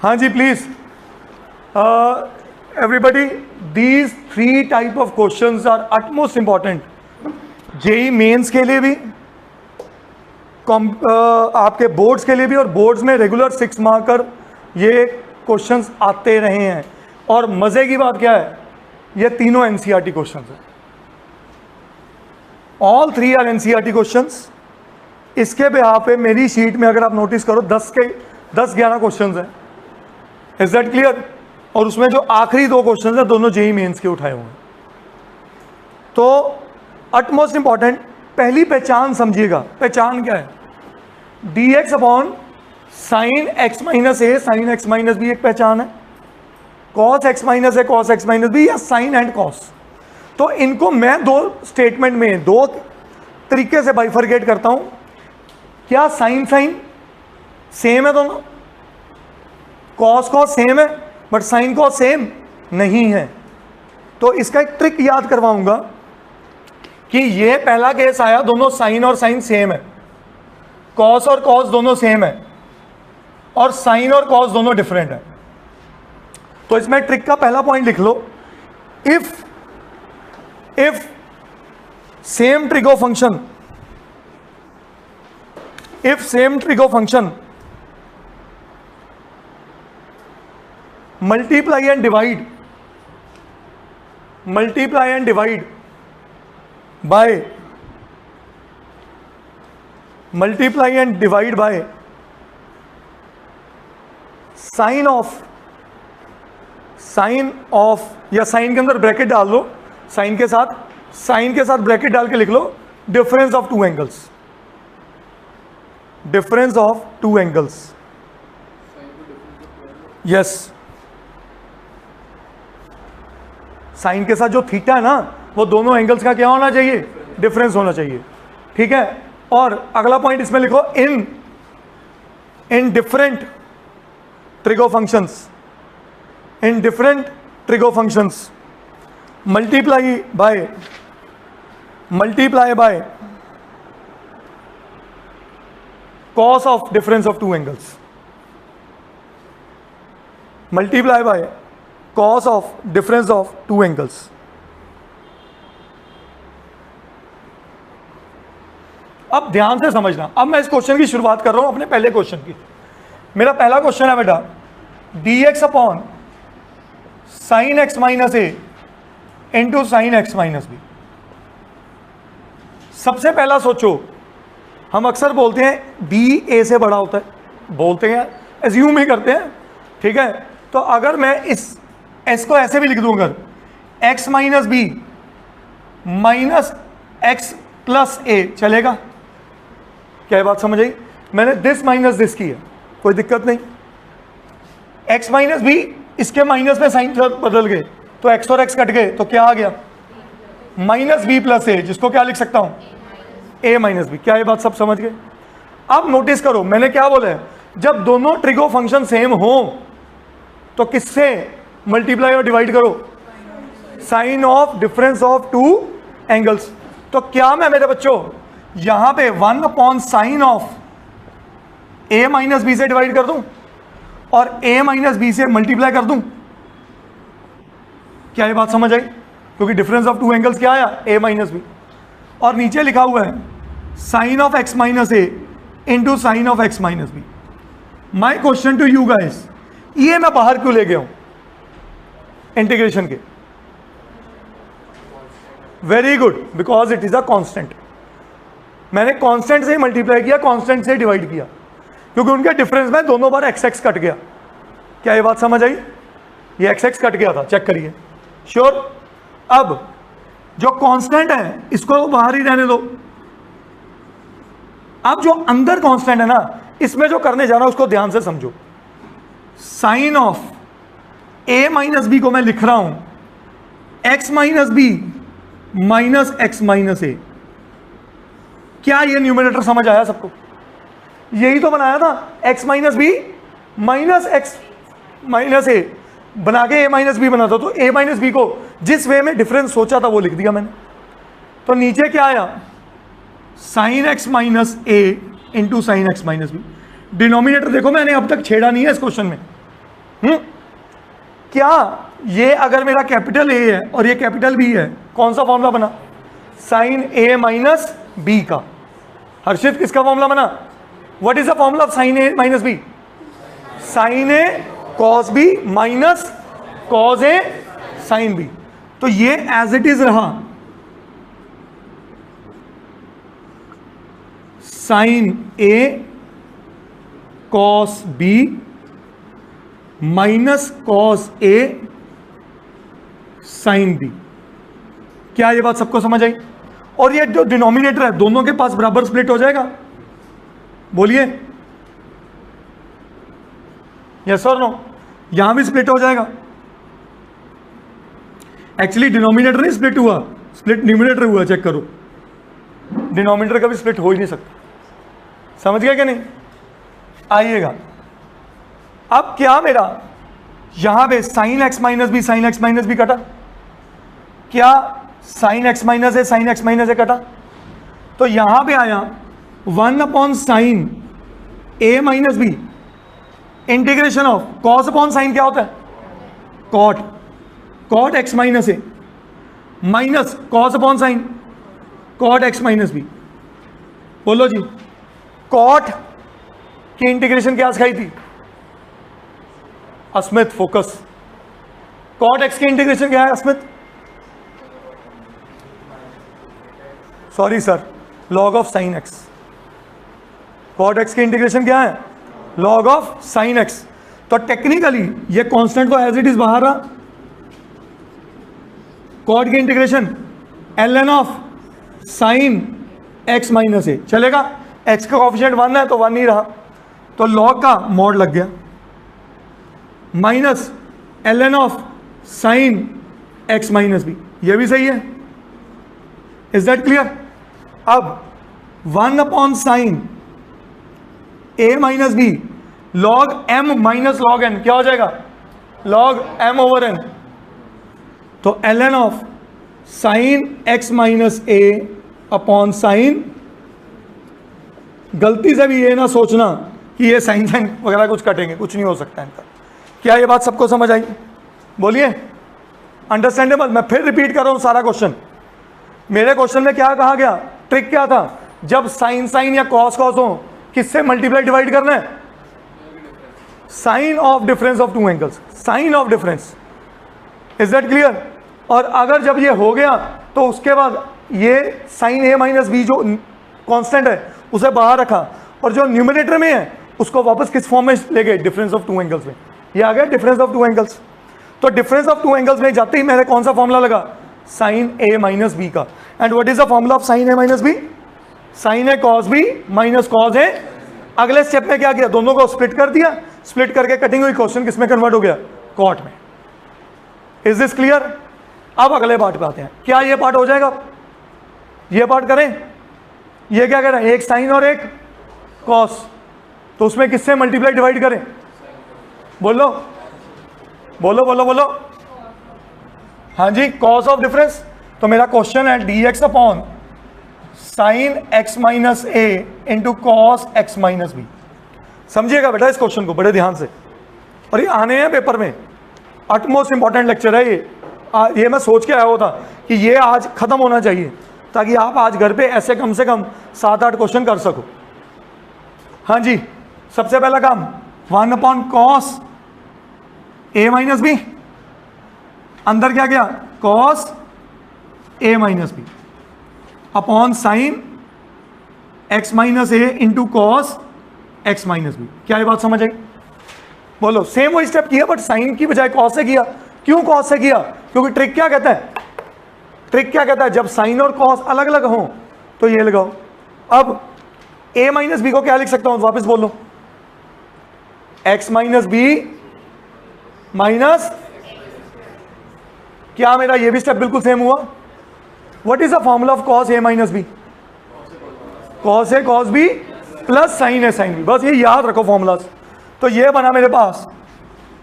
हाँ जी please everybody, these 3 type of questions are utmost important JEE mains के लिए भी, आपके बोर्ड्स के लिए भी, और बोर्ड्स में रेगुलर 6 मार्कर ये क्वेश्चंस आते रहे हैं। और मजे की बात क्या है, ये तीनों एनसीईआरटी क्वेश्चंस हैं, ऑल 3 आर एनसीईआरटी क्वेश्चंस। इसके बिहाफ पे मेरी शीट में अगर आप नोटिस करो 10-11 क्वेश्चंस हैं, इज दैट क्लियर? और उसमें जो आखिरी 2 क्वेश्चंस हैं दोनों जेई मेंस के उठाए हुए हैं। तो अटमोस्ट इंपॉर्टेंट पहली पहचान समझिएगा। पहचान क्या है? dx upon sine x minus a, sine x minus b एक पहचान है, cos x minus a, cos x minus b, या साइन एंड cos। तो इनको मैं 2 स्टेटमेंट में 2 तरीके से बाइफरकेट करता हूं। क्या साइन साइन सेम है दोनों? cos cos सेम है बट साइन cos सेम नहीं है। तो इसका एक ट्रिक याद करवाऊंगा कि ये पहला केस आया, दोनों साइन और साइन सेम है, cos और cos दोनों सेम है, और साइन और cos दोनों डिफरेंट है। तो इसमें ट्रिक का पहला पॉइंट लिख लो, if same trigo function, if same trigo function multiply and divide by sine of, या साइन के अंदर ब्रैकेट डाल लो, साइन के साथ ब्रैकेट डाल के लिख लो difference of 2 angles, difference of 2 angles. Yes, sine के साथ जो थीटा है ना, वो दोनों एंगल्स का क्या होना चाहिए? डिफरेंस होना चाहिए। ठीक है। और अगला पॉइंट इसमें लिखो, in different trigo functions multiply by cos of difference of 2 angles, multiply by cos of difference of 2 angles। अब ध्यान से समझना, अब मैं इस क्वेश्चन की शुरुआत कर रहा हूं अपने पहले क्वेश्चन की। मेरा पहला क्वेश्चन है बेटा, dx upon sine x minus a into sine x minus b. सबसे पहला सोचो, हम अक्सर बोलते हैं b a से बड़ा होता है, बोलते हैं, एज्यूम ही करते हैं। ठीक है। तो अगर मैं इस s को ऐसे भी लिख दूं, अगर x minus b minus x plus a, चलेगा? क्या बात समझ आई? मैंने दिस माइनस दिस की है, कोई दिक्कत नहीं। x माइनस बी, इसके माइनस में साइन बदल गए तो x और x कट गए, तो क्या आ गया? माइनस बी प्लस ए, जिसको क्या लिख सकता हूं? a minus b. क्या ये बात सब समझ गए? अब नोटिस करो, मैंने क्या बोला है, जब दोनों ट्रिगो फंक्शन सेम हो तो किससे मल्टीप्लाई और डिवाइड करो? Sine of difference of 2 angles. तो क्या मैं मेरे बच्चों यहां पे 1 upon sine of a minus b से डिवाइड कर दूं और a माइनस बी से मल्टीप्लाई कर दूं? क्या ये बात समझ आई? क्योंकि डिफरेंस ऑफ 2 एंगल्स क्या आया? a minus b. और नीचे लिखा हुआ है sine of x minus a into sine of x minus b. My question to you guys, ये मैं बाहर क्यों ले गया हूं इंटीग्रेशन के? Very good, because it is a constant. मैंने कांस्टेंट से मल्टीप्लाई किया, कांस्टेंट से डिवाइड किया, क्योंकि उनके डिफरेंस में दोनों बार एक्स एक्स कट गया। क्या ये बात समझ आई? ये एक्स एक्स कट गया था, चेक करिए। श्योर? अब जो कांस्टेंट है इसको बाहर ही रहने दो। अब जो अंदर कांस्टेंट है ना, इसमें जो करने जा रहा हूं उसको ध्यान से समझो। Sine of a minus b को मैं लिख रहा हूं x minus b minus x minus a. क्या ये न्यूमरेटर समझ आया सबको? यही तो बनाया था, x minus b minus x minus a बना के a माइनस बी बनाता। तो a माइनस बी को जिस वे में डिफरेंस सोचा था वो लिख दिया मैंने। तो नीचे क्या आया? Sine x minus a into sine x minus b. Denominator देखो मैंने अब तक छेड़ा नहीं है इस क्वेश्चन में, क्या ये अगर मेरा कैपिटल ए है और ये कैपिटल बी है, कौन सा फॉर्मूला बना? साइन ए माइनस बी का। हर्षित किसका फॉर्मूला बना? What is the formula of sine a minus b? Sine a cos b minus cos a sine b. तो ये एज इट इज रहा, sine a cos b minus cos a sine b. क्या ये बात सबको समझ आई? और ये जो डिनोमिनेटर है दोनों के पास बराबर स्प्लिट हो जाएगा, बोलिए यस और नो? यहां भी स्प्लिट हो जाएगा। एक्चुअली डिनोमिनेटर नहीं स्प्लिट हुआ, स्प्लिट न्यूमिनेटर हुआ, चेक करो। डिनोमिनेटर कभी स्प्लिट हो ही नहीं सकता। समझ गया क्या नहीं? आइएगा, अब क्या मेरा यहां पे sine x minus b, sine x minus b कटा, क्या साइन एक्स माइनस है, साइन एक्स माइनस है कटा, तो यहां पे आया 1 upon sine a minus b integration of cos upon sine क्या होता है? Cot, cot x minus a minus cos upon sine cot x minus b. बोलो जी, कॉट की इंटीग्रेशन क्या सिखाई थी? अस्मित फोकस। कॉट एक्स की इंटीग्रेशन क्या है Asmit? Sorry sir, log of sine x. Cot x की इंटीग्रेशन क्या है? Log of sine x. तो टेक्निकली ये कांस्टेंट तो एज इट इज बाहर रहा, कॉट की integration ln of sine x minus a चलेगा। एक्स का कोएफिशिएंट 1 है तो 1 नहीं रहा, तो लॉग का मॉड लग गया, minus ln of sine x minus b. ये भी सही है, इज दैट क्लियर? अब 1 upon sine a minus b log m minus log n क्या हो जाएगा? Log m over n। तो ln of sine x minus a upon sine, गलती से भी ये ना सोचना कि ये साइन साइन वगैरह कुछ कटेंगे, कुछ नहीं हो सकता इनका। क्या ये बात सबको समझ आई? बोलिए, अंडरस्टैंडेबल? मैं फिर रिपीट कर रहा हूं सारा क्वेश्चन। मेरे क्वेश्चन में क्या कहा गया? ट्रिक क्या था? जब साइन साइन या कॉस कॉस हो, किससे मल्टीप्लाई डिवाइड करना है? Sine of difference of two angles, sine of difference. Is that clear? और अगर जब ये हो गया तो उसके बाद ये साइन ए माइनस बी जो कांस्टेंट है उसे बाहर रखा, और जो न्यूमरेटर में है उसको वापस किस फॉर्म में ले गए? डिफरेंस ऑफ टू एंगल्स में। ये आ गया डिफरेंस ऑफ टू एंगल्स। तो डिफरेंस ऑफ टू एंगल्स में जाते ही मैंने कौन सा फॉर्मूला लगा? साइन ए माइनस बी का। And what is the formula of sine a minus b? Sine a cos b minus cos a. अगले स्टेप में क्या किया? दोनों को स्प्लिट कर दिया, स्प्लिट करके कटिंग हुई क्वेश्चन किस में कन्वर्ट हो गया? कॉट में। Is this clear? अब अगले पार्ट पे आते हैं। क्या ये पार्ट हो जाएगा? ये पार्ट करें? ये क्या कह रहे हैं? एक साइन और एक कॉस, तो उसमें किससे मल्टीप्लाई डिवाइड करें? बोलो बोलो बोलो बोलो। हाँ जी, कॉस ऑफ डिफरेंस। तो मेरा क्वेश्चन है d x upon sine x minus a into cos x minus b. समझिएगा बेटा इस क्वेश्चन को बड़े ध्यान से, और ये आने हैं पेपर में। अटमोस्ट इंपॉर्टेंट लेक्चर है ये मैं सोच के आया हुआ था कि ये आज खत्म होना चाहिए, ताकि आप आज घर पे ऐसे कम से कम 7-8 क्वेश्चन कर सको। हाँ जी, सबसे पहला काम 1 upon cos a minus b, अंदर क्या गया? Cos a minus b upon sine x minus a into cos x minus b. क्या ये बात समझ आई? बोलो। सेम वही स्टेप किया, बट साइन की बजाय कॉस से किया। क्यों कॉस से किया? क्योंकि ट्रिक क्या कहता है? ट्रिक क्या कहता है? जब साइन और कॉस अलग अलग हों तो ये लगाओ। अब a माइनस बी को क्या लिख सकता हूं? वापस बोलो, x माइनस बी माइनस, क्या मेरा ये भी स्टेप बिल्कुल सेम हुआ? What is the formula of cos a minus b? Cos a cos b plus sine a sine b। बस ये याद रखो फॉर्मूलाज। तो ये बना मेरे पास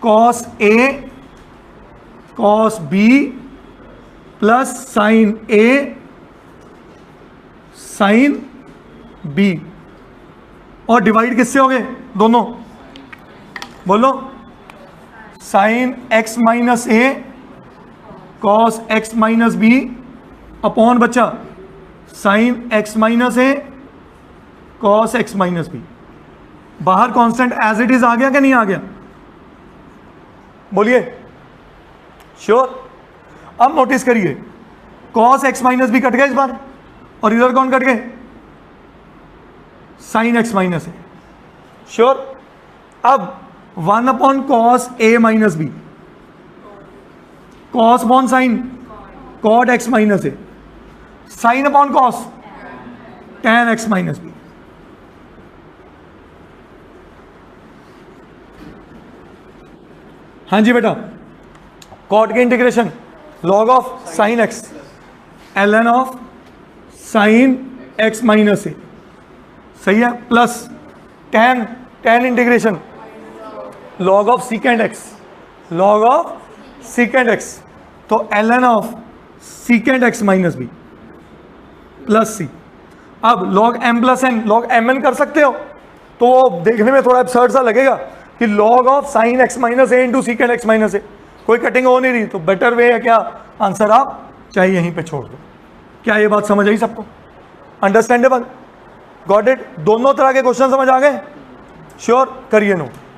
cos a cos b plus sine a sine b, और डिवाइड किससे हो गए? दोनों। बोलो, sine x minus a cos x minus b upon बच्चा sine x minus a cos x minus b. बाहर कांस्टेंट एज इट इज आ गया कि नहीं आ गया? बोलिए, श्योर। अब नोटिस करिए, cos x minus b cut गया इस बार, और इधर कौन कट गए? Sine x minus a. Sure. अब 1 upon cos a minus b, cos upon sine cot x minus a, sine upon cos tan x minus b. हाँ जी बेटा, कॉट के integration log of sine x ln of sine x minus a, सही है, plus tan integration log of secant x, log of secant x, तो ln of secant x minus b plus c. अब log m plus n, log m n कर सकते हो, तो वो देखने में थोड़ा absurd सा लगेगा कि log of sine x minus a into secant x minus a, कोई कटिंग हो नहीं रही, तो बेटर वे है क्या? आंसर आप चाहे यहीं पे छोड़ दो। क्या ये बात समझ आई सबको? अंडरस्टैंडेबल? Got it? दोनों तरह के क्वेश्चन समझ आ गए? श्योर? करिए नोट।